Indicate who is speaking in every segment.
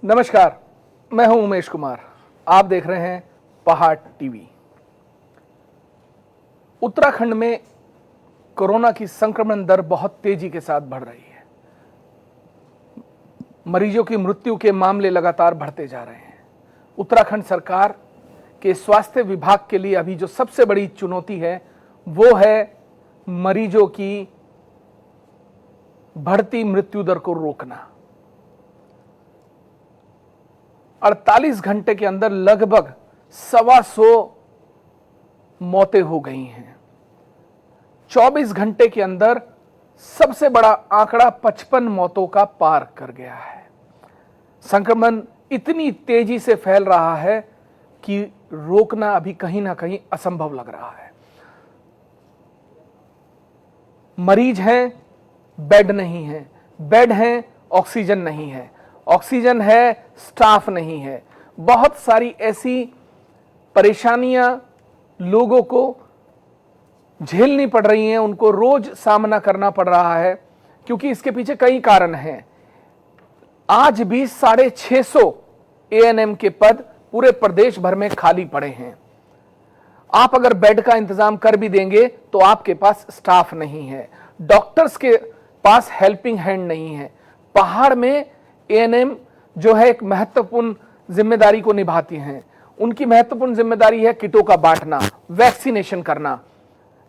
Speaker 1: नमस्कार, मैं हूं उमेश कुमार। आप देख रहे हैं पहाड़ टीवी। उत्तराखंड में कोरोना की संक्रमण दर बहुत तेजी के साथ बढ़ रही है। मरीजों की मृत्यु के मामले लगातार बढ़ते जा रहे हैं। उत्तराखंड सरकार के स्वास्थ्य विभाग के लिए अभी जो सबसे बड़ी चुनौती है वो है मरीजों की बढ़ती मृत्यु दर को रोकना। 48 घंटे के अंदर लगभग 125 मौतें हो गई हैं। 24 घंटे के अंदर सबसे बड़ा आंकड़ा 55 मौतों का पार कर गया है। संक्रमण इतनी तेजी से फैल रहा है कि रोकना अभी कहीं ना कहीं असंभव लग रहा है। मरीज हैं, बेड नहीं है, बेड हैं, ऑक्सीजन नहीं है, ऑक्सीजन है, स्टाफ नहीं है। बहुत सारी ऐसी परेशानियां लोगों को झेलनी पड़ रही हैं, उनको रोज सामना करना पड़ रहा है, क्योंकि इसके पीछे कई कारण हैं। आज भी 650 एएनएम के पद पूरे प्रदेश भर में खाली पड़े हैं। आप अगर बेड का इंतजाम कर भी देंगे तो आपके पास स्टाफ नहीं है, डॉक्टर्स के पास हेल्पिंग हैंड नहीं है। पहाड़ में एएनएम जो है एक महत्वपूर्ण जिम्मेदारी को निभाती हैं। उनकी महत्वपूर्ण जिम्मेदारी है किटों का बांटना, वैक्सीनेशन करना,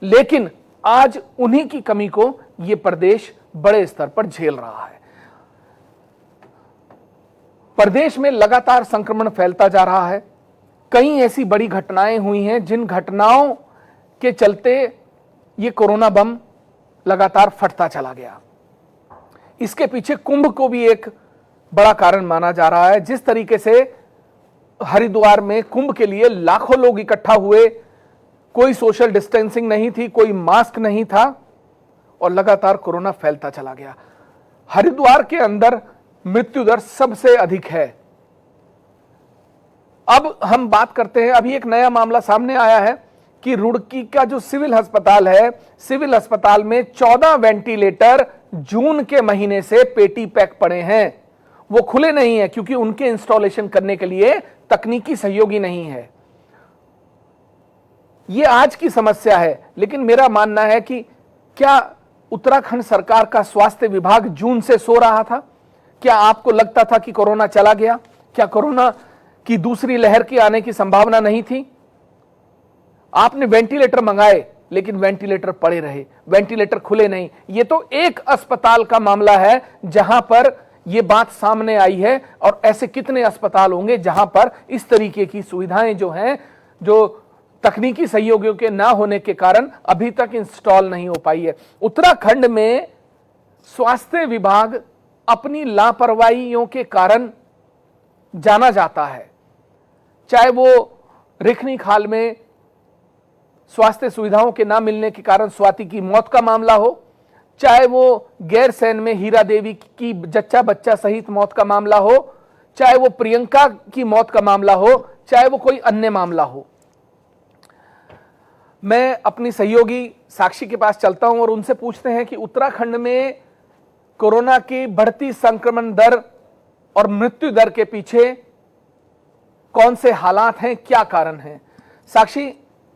Speaker 1: लेकिन आज उन्हीं की कमी को यह प्रदेश बड़े स्तर पर झेल रहा है। प्रदेश में लगातार संक्रमण फैलता जा रहा है। कई ऐसी बड़ी घटनाएं हुई हैं जिन घटनाओं के चलते यह कोरोना बम लगातार फटता चला गया। इसके पीछे कुंभ को भी एक बड़ा कारण माना जा रहा है। जिस तरीके से हरिद्वार में कुंभ के लिए लाखों लोग इकट्ठा हुए, कोई सोशल डिस्टेंसिंग नहीं थी, कोई मास्क नहीं था और लगातार कोरोना फैलता चला गया। हरिद्वार के अंदर मृत्यु दर सबसे अधिक है। अब हम बात करते हैं, अभी एक नया मामला सामने आया है कि रुड़की का जो सिविल अस्पताल है, सिविल अस्पताल में 14 वेंटिलेटर जून के महीने से पेटी पैक पड़े हैं। वो खुले नहीं है क्योंकि उनके इंस्टॉलेशन करने के लिए तकनीकी सहयोगी नहीं है। ये आज की समस्या है, लेकिन मेरा मानना है कि क्या उत्तराखंड सरकार का स्वास्थ्य विभाग जून से सो रहा था? क्या आपको लगता था कि कोरोना चला गया? क्या कोरोना की दूसरी लहर के आने की संभावना नहीं थी? आपने वेंटिलेटर मंगाए, लेकिन वेंटिलेटर पड़े रहे, वेंटिलेटर खुले नहीं। यह तो एक अस्पताल का मामला है जहां पर यह बात सामने आई है, और ऐसे कितने अस्पताल होंगे जहां पर इस तरीके की सुविधाएं जो हैं, जो तकनीकी सहयोगियों के ना होने के कारण अभी तक इंस्टॉल नहीं हो पाई है। उत्तराखंड में स्वास्थ्य विभाग अपनी लापरवाहियों के कारण जाना जाता है। चाहे वो रिखनी खाल में स्वास्थ्य सुविधाओं के ना मिलने के कारण स्वाति की मौत का मामला हो, चाहे वो गैरसैंण में हीरा देवी की जच्चा बच्चा सहित मौत का मामला हो, चाहे वो प्रियंका की मौत का मामला हो, चाहे वो कोई अन्य मामला हो। मैं अपनी सहयोगी साक्षी के पास चलता हूं और उनसे पूछते हैं कि उत्तराखंड में कोरोना की बढ़ती संक्रमण दर और मृत्यु दर के पीछे कौन से हालात हैं, क्या कारण हैं? साक्षी,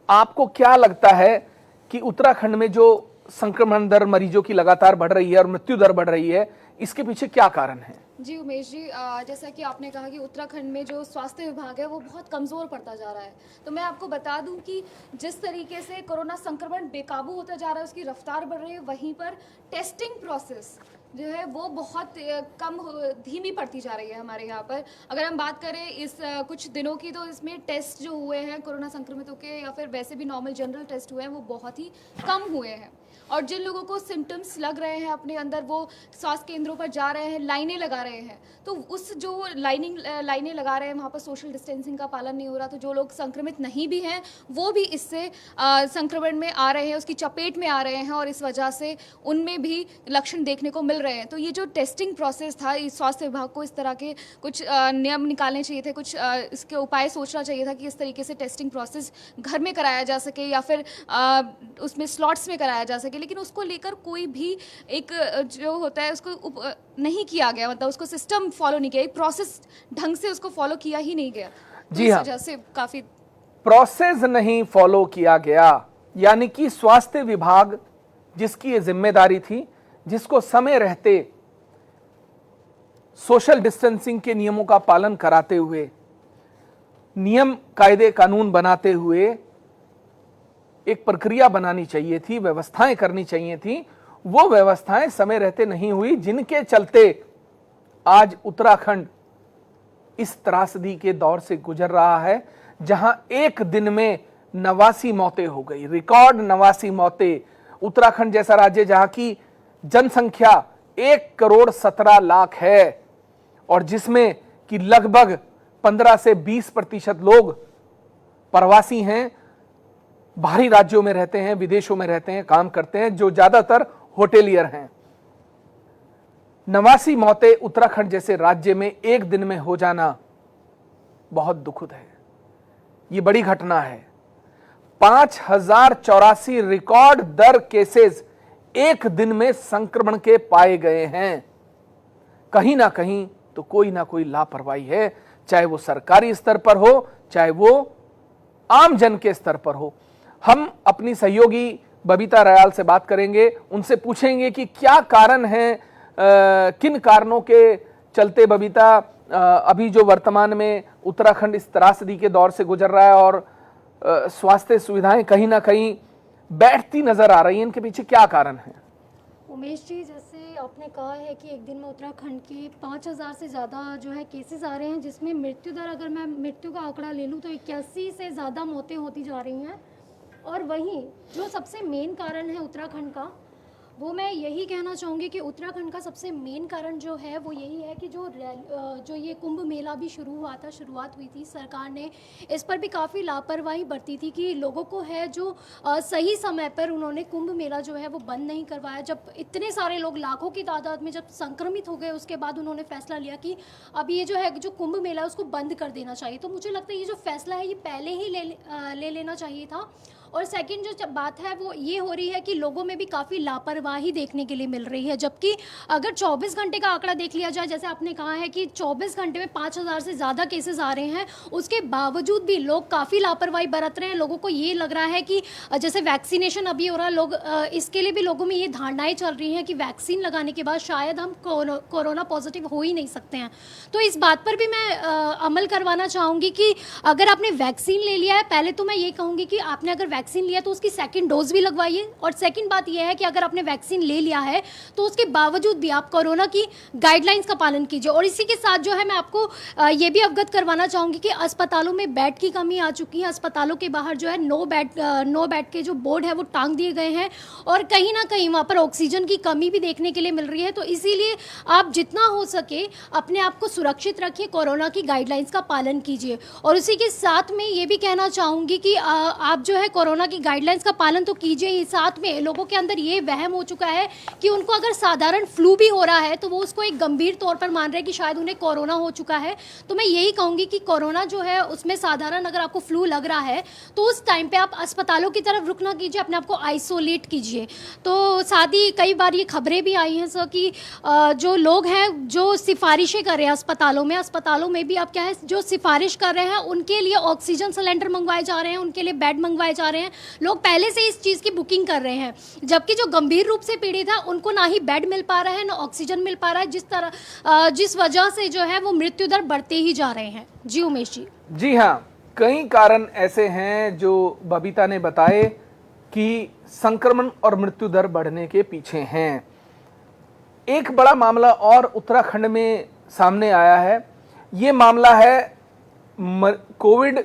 Speaker 1: आपको क्या लगता है कि उत्तराखंड में जो संक्रमण दर मरीजों की लगातार बढ़ रही है और मृत्यु दर बढ़ रही है, इसके पीछे क्या कारण है?
Speaker 2: जी उमेश जी, जैसा कि आपने कहा कि उत्तराखंड में जो स्वास्थ्य विभाग है वो बहुत कमज़ोर पड़ता जा रहा है, तो मैं आपको बता दूं कि जिस तरीके से कोरोना संक्रमण बेकाबू होता जा रहा है, उसकी रफ्तार बढ़ रही है, वहीं पर टेस्टिंग प्रोसेस जो है वो बहुत धीमी पड़ती जा रही है हमारे यहाँ पर। अगर हम बात करें इस कुछ दिनों की, तो इसमें टेस्ट जो हुए हैं कोरोना संक्रमितों के या फिर वैसे भी नॉर्मल जनरल टेस्ट हुए हैं वो बहुत ही कम हुए हैं। और जिन लोगों को सिम्टम्स लग रहे हैं अपने अंदर, वो स्वास्थ्य केंद्रों पर जा रहे हैं, लाइनें लगा रहे हैं, तो उस जो लाइनें लगा रहे हैं वहाँ पर सोशल डिस्टेंसिंग का पालन नहीं हो रहा, तो जो लोग संक्रमित नहीं भी हैं वो भी इससे संक्रमण में आ रहे हैं, उसकी चपेट में आ रहे हैं, और इस वजह से उनमें भी लक्षण देखने को मिल रहे हैं। तो ये जो टेस्टिंग प्रोसेस था, इस स्वास्थ्य विभाग को इस तरह के कुछ नियम निकालने चाहिए थे, कुछ इसके उपाय सोचना चाहिए था कि इस तरीके से टेस्टिंग प्रोसेस घर में कराया जा सके या फिर उसमें स्लॉट्स में कराया जा सके। लेकिन उसको लेकर कोई भी एक जो होता है उसको नहीं किया गया, मतलब उसको सिस्टम फॉलो नहीं किया, एक प्रोसेस ढंग से उसको फॉलो किया ही नहीं गया।
Speaker 1: जी
Speaker 2: इस
Speaker 1: हाँ,
Speaker 2: वजह से काफी
Speaker 1: प्रोसेस नहीं फॉलो किया गया, यानी कि स्वास्थ्य विभाग जिसकी ये जिम्मेदारी थी, जिसको समय रहते सोशल डिस्टेंसिंग के नियमों का पालन कराते हुए, नियम कायदे कानून बनाते हुए एक प्रक्रिया बनानी चाहिए थी, व्यवस्थाएं करनी चाहिए थी, वो व्यवस्थाएं समय रहते नहीं हुई, जिनके चलते आज उत्तराखंड इस त्रासदी के दौर से गुजर रहा है, जहां एक दिन में 89 मौतें हो गई, रिकॉर्ड 89 मौतें। उत्तराखंड जैसा राज्य जहां की जनसंख्या 1,17,00,000 है और जिसमें कि लगभग 15 से 20% लोग प्रवासी हैं, बाहरी राज्यों में रहते हैं, विदेशों में रहते हैं, काम करते हैं, जो ज्यादातर होटेलियर हैं। 89 मौतें उत्तराखंड जैसे राज्य में एक दिन में हो जाना बहुत दुखद है, ये बड़ी घटना है। 5084 रिकॉर्ड दर केसेस एक दिन में संक्रमण के पाए गए हैं। कहीं ना कहीं तो कोई ना कोई लापरवाही है, चाहे वो सरकारी स्तर पर हो, चाहे वो आम जन के स्तर पर हो। हम अपनी सहयोगी बबीता रयाल से बात करेंगे, उनसे पूछेंगे कि क्या कारण है, किन कारणों के चलते बबीता अभी जो वर्तमान में उत्तराखंड इस त्रासदी के दौर से गुजर रहा है और स्वास्थ्य सुविधाएं कहीं ना कहीं बैठती नजर आ रही हैं, इनके पीछे क्या कारण है?
Speaker 3: उमेश जी, जैसे आपने कहा है कि एक दिन में उत्तराखंड के 5000 से ज़्यादा जो है केसेस आ रहे हैं, जिसमें मृत्यु दर, अगर मैं मृत्यु का आंकड़ा ले लूँ तो 81 से ज़्यादा मौतें होती जा रही हैं। और वहीं जो सबसे मेन कारण है उत्तराखंड का, वो मैं यही कहना चाहूँगी कि उत्तराखंड का सबसे मेन कारण जो है वो यही है कि जो ये कुंभ मेला भी शुरुआत हुई थी, सरकार ने इस पर भी काफ़ी लापरवाही बरती थी कि लोगों को है जो सही समय पर उन्होंने कुंभ मेला जो है वो बंद नहीं करवाया। जब इतने सारे लोग लाखों की तादाद में जब संक्रमित हो गए, उसके बाद उन्होंने फैसला लिया कि अब ये जो है जो कुंभ मेला उसको बंद कर देना चाहिए। तो मुझे लगता है ये जो फैसला है ये पहले ही ले लेना चाहिए था। और सेकंड जो बात है वो ये हो रही है कि लोगों में भी काफ़ी लापरवाही देखने के लिए मिल रही है। जबकि अगर 24 घंटे का आंकड़ा देख लिया जाए, जैसे आपने कहा है कि 24 घंटे में 5000 से ज़्यादा केसेस आ रहे हैं, उसके बावजूद भी लोग काफ़ी लापरवाही बरत रहे हैं। लोगों को ये लग रहा है कि जैसे वैक्सीनेशन अभी हो रहा है, लोग इसके लिए भी लोगों में ये धारणाएँ चल रही हैं कि वैक्सीन लगाने के बाद शायद हम कोरोना पॉजिटिव हो ही नहीं सकते हैं। तो इस बात पर भी मैं अमल करवाना चाहूँगी कि अगर आपने वैक्सीन ले लिया है, पहले तो मैं ये कहूँगी कि आपने अगर वैक्सीन लिया तो उसकी सेकंड डोज भी लगवाइए। और सेकंड बात यह है कि अगर आपने वैक्सीन ले लिया है तो उसके बावजूद भी आप कोरोना की गाइडलाइंस का पालन कीजिए। और इसी के साथ जो है मैं आपको ये भी अवगत करवाना चाहूँगी कि अस्पतालों में बेड की कमी आ चुकी है। अस्पतालों के बाहर जो है नो बेड के जो बोर्ड है वो टांग दिए गए हैं और कहीं ना कहीं वहाँ पर ऑक्सीजन की कमी भी देखने के लिए मिल रही है। तो इसीलिए आप जितना हो सके अपने आप को सुरक्षित रखिए, कोरोना की गाइडलाइंस का पालन कीजिए। और उसी के साथ में ये भी कहना चाहूँगी कि आप जो है कोरोना की गाइडलाइंस का पालन तो कीजिए ही, साथ में लोगों के अंदर ये वहम हो चुका है कि उनको अगर साधारण फ्लू भी हो रहा है तो वो उसको एक गंभीर तौर पर मान रहे हैं कि शायद उन्हें कोरोना हो चुका है। तो मैं यही कहूँगी कि कोरोना जो है उसमें साधारण अगर आपको फ्लू लग रहा है तो उस टाइम पे आप अस्पतालों की तरफ रुख ना कीजिए, अपने आप को आइसोलेट कीजिए। तो साथ ही कई बार ये खबरें भी आई हैं सर कि जो लोग हैं जो सिफारिशें कर रहे हैं अस्पतालों में भी आप क्या है जो सिफारिश कर रहे हैं उनके लिए ऑक्सीजन सिलेंडर मंगवाए जा रहे हैं, उनके लिए बेड मंगवाए जा रहे हैं। लोग पहले से इस चीज़ की बुकिंग कर रहे हैं, जबकि जो गंभीर रूप से पीड़ित है उनको ना ही बेड मिल पा रहा है ना ऑक्सीजन मिल पा रहा है, जिस वजह से जो है वो मृत्यु दर बढ़ते ही जा रहे हैं। जी उमेश जी।
Speaker 1: जी हाँ, कई कारण ऐसे हैं जो बबीता ने बताए कि संक्रमण और मृत्यु दर बढ़ने के पीछे हैं। एक बड़ा मामला और उत्तराखंड में सामने आया है, ये मामला है कोविड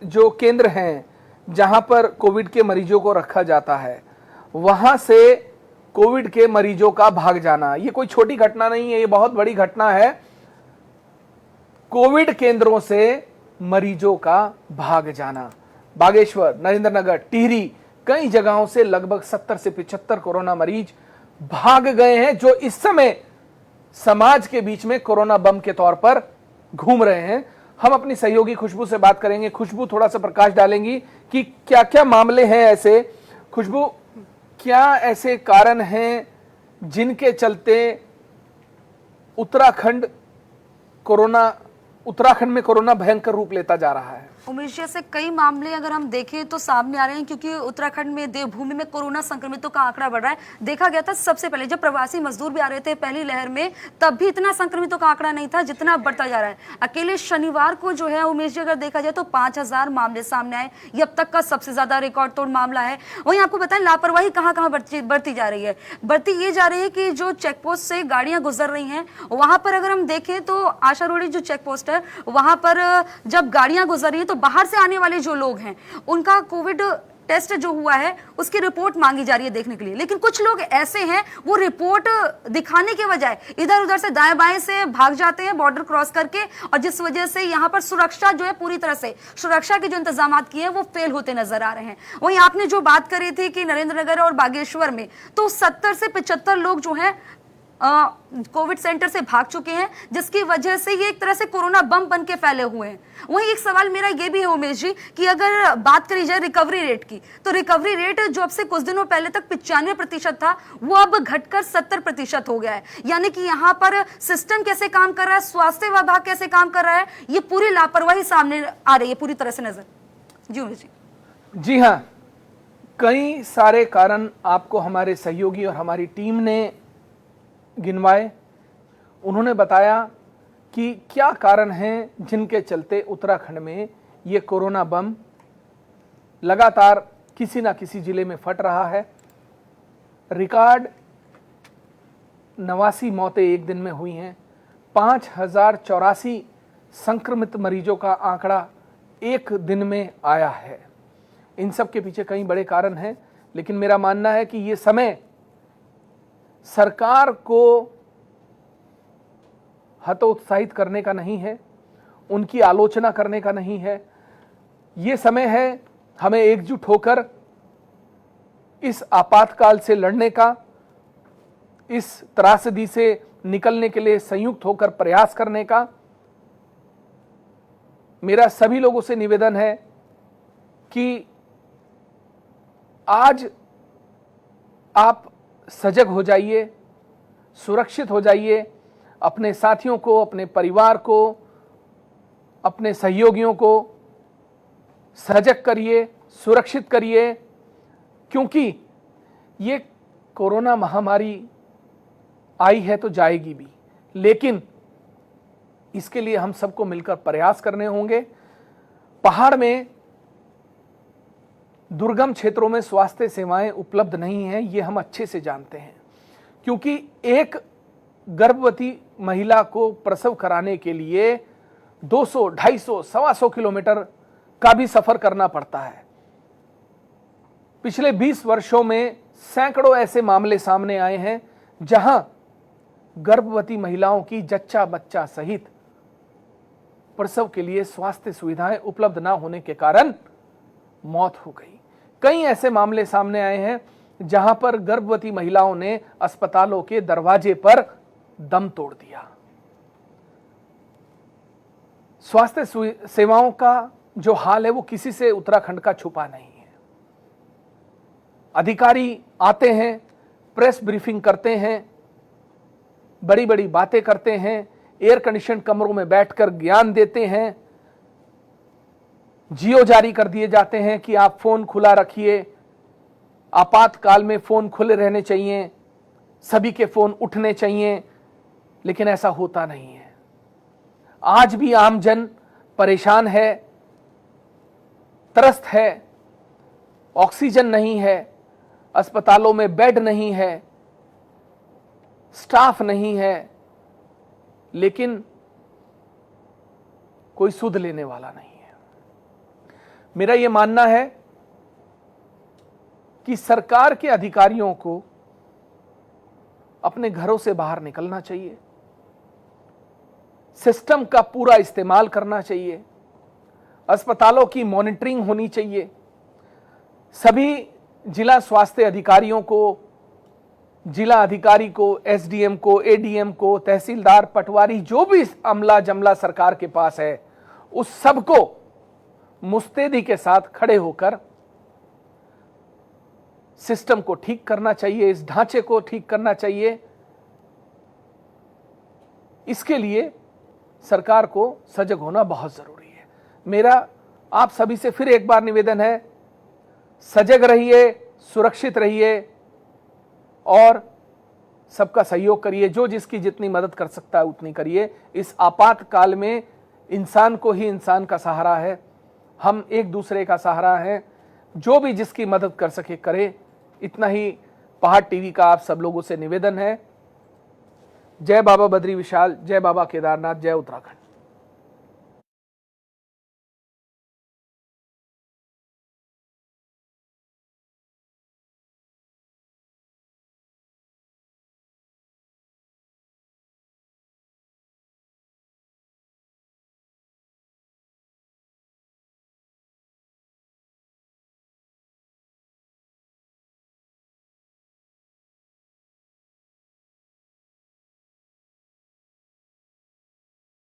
Speaker 1: जो केंद्र हैं जहां पर कोविड के मरीजों को रखा जाता है, वहां से कोविड के मरीजों का भाग जाना। ये कोई छोटी घटना नहीं है, ये बहुत बड़ी घटना है। कोविड केंद्रों से मरीजों का भाग जाना, बागेश्वर, नरेंद्रनगर, टिहरी, कई जगहों से लगभग 70 से 75 कोरोना मरीज भाग गए हैं, जो इस समय समाज के बीच में कोरोना बम के तौर पर घूम रहे हैं। हम अपनी सहयोगी खुशबू से बात करेंगे। खुशबू थोड़ा सा प्रकाश डालेंगी कि क्या क्या मामले हैं ऐसे। खुशबू, क्या ऐसे कारण हैं जिनके चलते उत्तराखंड में कोरोना भयंकर रूप लेता जा रहा है?
Speaker 4: उमेश जी, ऐसे कई मामले अगर हम देखें तो सामने आ रहे हैं, क्योंकि उत्तराखंड में देवभूमि में कोरोना संक्रमितों का आंकड़ा बढ़ रहा है। देखा गया था सबसे पहले जब प्रवासी मजदूर भी आ रहे थे पहली लहर में, तब भी इतना संक्रमितों का आंकड़ा नहीं था जितना बढ़ता जा रहा है। अकेले शनिवार को जो है उमेश जी, अगर देखा जाए तो 5000 मामले सामने आए। ये अब तक का सबसे ज्यादा रिकॉर्ड तोड़ मामला है। वहीं आपको बताएं लापरवाही कहाँ कहाँ बढ़ती जा रही है। बढ़ती ये जा रही है कि जो चेकपोस्ट से गाड़ियां गुजर रही हैं वहां पर अगर हम देखें तो आशा रोड़ी जो चेकपोस्ट है वहां पर जब गाड़ियां गुजर रही है तो बाहर से आने वाले जो लोग हैं उनका कोविड टेस्ट जो हुआ है उसकी रिपोर्ट मांगी जा रही है देखने के लिए। लेकिन कुछ लोग ऐसे हैं वो रिपोर्ट दिखाने के बजाय इधर उधर से दाएं बाएं से भाग जाते हैं बॉर्डर क्रॉस करके, और जिस वजह से यहाँ पर सुरक्षा जो है पूरी तरह से सुरक्षा के जो इंतजाम किए हैं वो फेल होते नजर आ रहे हैं। वहीं आपने जो बात करी थी कि नरेंद्रनगर और बागेश्वर में तो 70 से 75 लोग जो हैं कोविड सेंटर से भाग चुके हैं, जिसकी वजह से ये एक तरह से कोरोना बम बन के फैले हुए हैं। वहीं एक सवाल मेरा ये भी है उमेश जी कि अगर बात करी जाए रिकवरी रेट की, तो रिकवरी रेट जो अब से कुछ दिनों पहले तक 95% था वो अब घटकर 70% हो गया है। यानी कि यहाँ पर सिस्टम कैसे काम कर रहा है, स्वास्थ्य विभाग कैसे काम कर रहा है, ये पूरी लापरवाही सामने आ रही है पूरी तरह से नजर। जी उमेश जी।
Speaker 1: जी हाँ, कई सारे कारण आपको हमारे सहयोगी और हमारी टीम ने गिनवाए। उन्होंने बताया कि क्या कारण हैं जिनके चलते उत्तराखंड में ये कोरोना बम लगातार किसी ना किसी जिले में फट रहा है। रिकॉर्ड 89 मौतें एक दिन में हुई हैं। 5084 संक्रमित मरीजों का आंकड़ा एक दिन में आया है। इन सब के पीछे कई बड़े कारण हैं, लेकिन मेरा मानना है कि ये समय सरकार को हतोत्साहित करने का नहीं है, उनकी आलोचना करने का नहीं है। ये समय है हमें एकजुट होकर इस आपातकाल से लड़ने का, इस त्रासदी से निकलने के लिए संयुक्त होकर प्रयास करने का। मेरा सभी लोगों से निवेदन है कि आज आप सजग हो जाइए, सुरक्षित हो जाइए, अपने साथियों को, अपने परिवार को, अपने सहयोगियों को सजग करिए, सुरक्षित करिए, क्योंकि ये कोरोना महामारी आई है तो जाएगी भी, लेकिन इसके लिए हम सबको मिलकर प्रयास करने होंगे। पहाड़ में, दुर्गम क्षेत्रों में स्वास्थ्य सेवाएं उपलब्ध नहीं हैं, ये हम अच्छे से जानते हैं, क्योंकि एक गर्भवती महिला को प्रसव कराने के लिए 200, 250, 125 किलोमीटर का भी सफर करना पड़ता है। पिछले 20 वर्षों में सैकड़ों ऐसे मामले सामने आए हैं जहां गर्भवती महिलाओं की जच्चा बच्चा सहित प्रसव के लिए स्वास्थ्य सुविधाएं उपलब्ध ना होने के कारण मौत हो गई। कई ऐसे मामले सामने आए हैं जहां पर गर्भवती महिलाओं ने अस्पतालों के दरवाजे पर दम तोड़ दिया। स्वास्थ्य सेवाओं का जो हाल है वो किसी से उत्तराखंड का छुपा नहीं है। अधिकारी आते हैं, प्रेस ब्रीफिंग करते हैं, बड़ी बड़ी बातें करते हैं, एयर कंडीशन कमरों में बैठकर ज्ञान देते हैं, जियो जारी कर दिए जाते हैं कि आप फोन खुला रखिए, आपातकाल में फोन खुले रहने चाहिए, सभी के फोन उठने चाहिए, लेकिन ऐसा होता नहीं है। आज भी आमजन परेशान है, त्रस्त है, ऑक्सीजन नहीं है, अस्पतालों में बेड नहीं है, स्टाफ नहीं है, लेकिन कोई सुध लेने वाला नहीं है। मेरा यह मानना है कि सरकार के अधिकारियों को अपने घरों से बाहर निकलना चाहिए, सिस्टम का पूरा इस्तेमाल करना चाहिए, अस्पतालों की मॉनिटरिंग होनी चाहिए, सभी जिला स्वास्थ्य अधिकारियों को, जिला अधिकारी को, एसडीएम को, एडीएम को, तहसीलदार, पटवारी, जो भी अमला जमला सरकार के पास है, उस सबको मुस्तैदी के साथ खड़े होकर सिस्टम को ठीक करना चाहिए, इस ढांचे को ठीक करना चाहिए। इसके लिए सरकार को सजग होना बहुत जरूरी है। मेरा आप सभी से फिर एक बार निवेदन है, सजग रहिए, सुरक्षित रहिए और सबका सहयोग करिए। जो जिसकी जितनी मदद कर सकता है उतनी करिए। इस आपातकाल में इंसान को ही इंसान का सहारा है, हम एक दूसरे का सहारा है। जो भी जिसकी मदद कर सके करे। इतना ही पहाड़ टीवी का आप सब लोगों से निवेदन है। जय बाबा बद्री विशाल, जय बाबा केदारनाथ, जय उत्तराखंड।